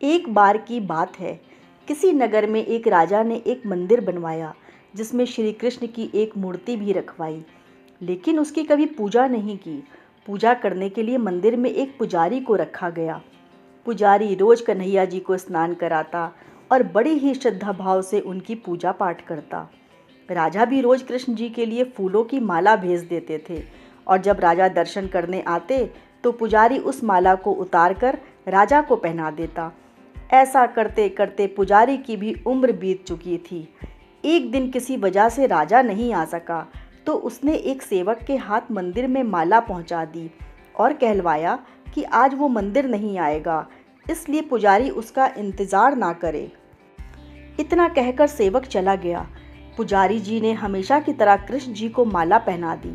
एक बार की बात है, किसी नगर में एक राजा ने एक मंदिर बनवाया जिसमें श्री कृष्ण की एक मूर्ति भी रखवाई, लेकिन उसकी कभी पूजा नहीं की। पूजा करने के लिए मंदिर में एक पुजारी को रखा गया। पुजारी रोज कन्हैया जी को स्नान कराता और बड़ी ही श्रद्धा भाव से उनकी पूजा पाठ करता। राजा भी रोज कृष्ण जी के लिए फूलों की माला भेज देते थे और जब राजा दर्शन करने आते तो पुजारी उस माला को उतार कर राजा को पहना देता। ऐसा करते करते पुजारी की भी उम्र बीत चुकी थी। एक दिन किसी वजह से राजा नहीं आ सका तो उसने एक सेवक के हाथ मंदिर में माला पहुंचा दी और कहलवाया कि आज वो मंदिर नहीं आएगा, इसलिए पुजारी उसका इंतज़ार ना करे। इतना कहकर सेवक चला गया। पुजारी जी ने हमेशा की तरह कृष्ण जी को माला पहना दी,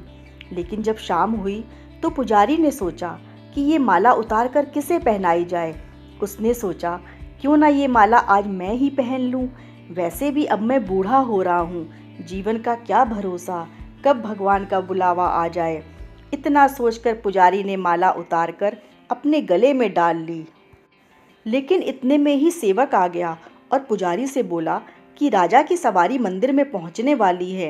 लेकिन जब शाम हुई तो पुजारी ने सोचा कि ये माला उतार कर किसे पहनाई जाए। उसने सोचा क्यों ना ये माला आज मैं ही पहन लूं। वैसे भी अब मैं बूढ़ा हो रहा हूँ, जीवन का क्या भरोसा, कब भगवान का बुलावा आ जाए। इतना सोचकर पुजारी ने माला उतार कर अपने गले में डाल ली। लेकिन इतने में ही सेवक आ गया और पुजारी से बोला कि राजा की सवारी मंदिर में पहुंचने वाली है।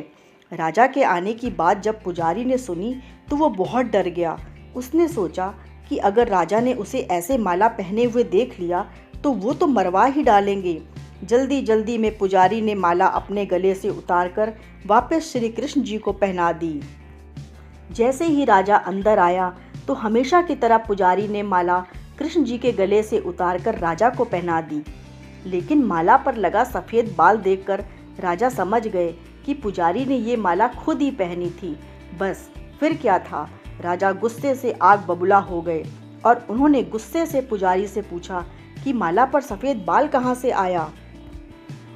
राजा के आने की बात जब पुजारी ने सुनी तो वो बहुत डर गया। उसने सोचा कि अगर राजा ने उसे ऐसे माला पहने हुए देख लिया तो वो तो मरवा ही डालेंगे। जल्दी जल्दी में पुजारी ने माला अपने गले से उतारकर वापस श्री कृष्ण जी को पहना दी। जैसे ही राजा अंदर आया तो हमेशा की तरह पुजारी ने माला कृष्ण जी के गले से उतारकर राजा को पहना दी। लेकिन माला पर लगा सफ़ेद बाल देखकर राजा समझ गए कि पुजारी ने ये माला खुद ही पहनी थी। बस फिर क्या था, राजा गुस्से से आग बबूला हो गए और उन्होंने गुस्से से पुजारी से पूछा कि माला पर सफ़ेद बाल कहाँ से आया।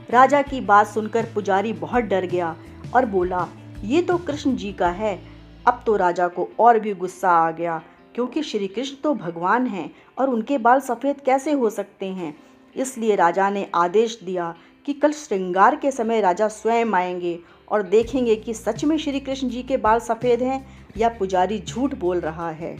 राजा की बात सुनकर पुजारी बहुत डर गया और बोला, ये तो कृष्ण जी का है। अब तो राजा को और भी गुस्सा आ गया, क्योंकि श्री कृष्ण तो भगवान हैं और उनके बाल सफ़ेद कैसे हो सकते हैं। इसलिए राजा ने आदेश दिया कि कल श्रृंगार के समय राजा स्वयं आएंगे और देखेंगे कि सच में श्री कृष्ण जी के बाल सफ़ेद हैं या पुजारी झूठ बोल रहा है।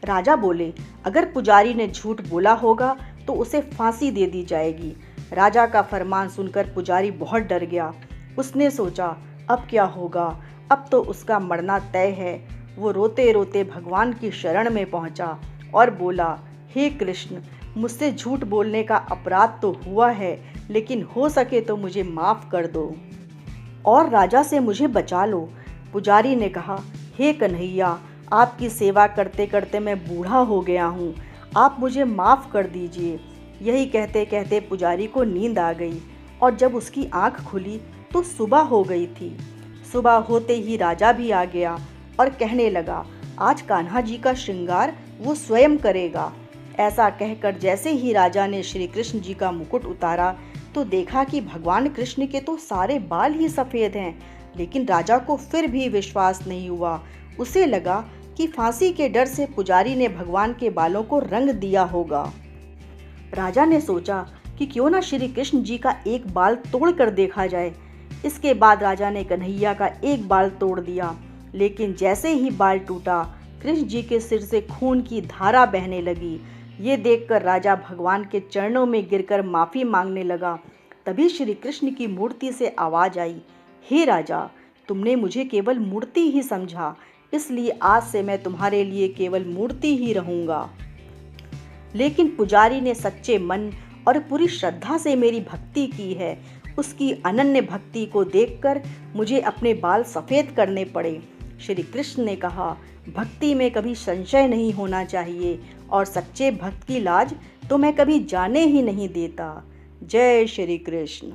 राजा बोले, अगर पुजारी ने झूठ बोला होगा तो उसे फांसी दे दी जाएगी। राजा का फरमान सुनकर पुजारी बहुत डर गया। उसने सोचा अब क्या होगा, अब तो उसका मरना तय है। वो रोते रोते भगवान की शरण में पहुंचा और बोला, हे कृष्ण, मुझसे झूठ बोलने का अपराध तो हुआ है, लेकिन हो सके तो मुझे माफ़ कर दो और राजा से मुझे बचा लो। पुजारी ने कहा, हे कन्हैया, आपकी सेवा करते करते मैं बूढ़ा हो गया हूँ, आप मुझे माफ़ कर दीजिए। यही कहते कहते पुजारी को नींद आ गई और जब उसकी आँख खुली तो सुबह हो गई थी। सुबह होते ही राजा भी आ गया और कहने लगा, आज कान्हा जी का श्रृंगार वो स्वयं करेगा। ऐसा कहकर जैसे ही राजा ने श्री कृष्ण जी का मुकुट उतारा तो देखा कि भगवान कृष्ण के तो सारे बाल ही सफ़ेद हैं। लेकिन राजा को फिर भी विश्वास नहीं हुआ। उसे लगा कि फांसी के डर से पुजारी ने भगवान के बालों को रंग दिया होगा। राजा ने सोचा कि क्यों ना श्री कृष्ण जी का एक बाल तोड़ कर देखा जाए। इसके बाद राजा ने कन्हैया का एक बाल तोड़ दिया, लेकिन जैसे ही बाल टूटा कृष्ण जी के सिर से खून की धारा बहने लगी। ये देखकर राजा भगवान के चरणों में गिरकर माफ़ी मांगने लगा। तभी श्री कृष्ण की मूर्ति से आवाज़ आई, हे राजा, तुमने मुझे केवल मूर्ति ही समझा, इसलिए आज से मैं तुम्हारे लिए केवल मूर्ति ही रहूँगा। लेकिन पुजारी ने सच्चे मन और पूरी श्रद्धा से मेरी भक्ति की है। उसकी अनन्य भक्ति को देखकर मुझे अपने बाल सफ़ेद करने पड़े। श्री कृष्ण ने कहा, भक्ति में कभी संशय नहीं होना चाहिए और सच्चे भक्त की लाज तो मैं कभी जाने ही नहीं देता। जय श्री कृष्ण।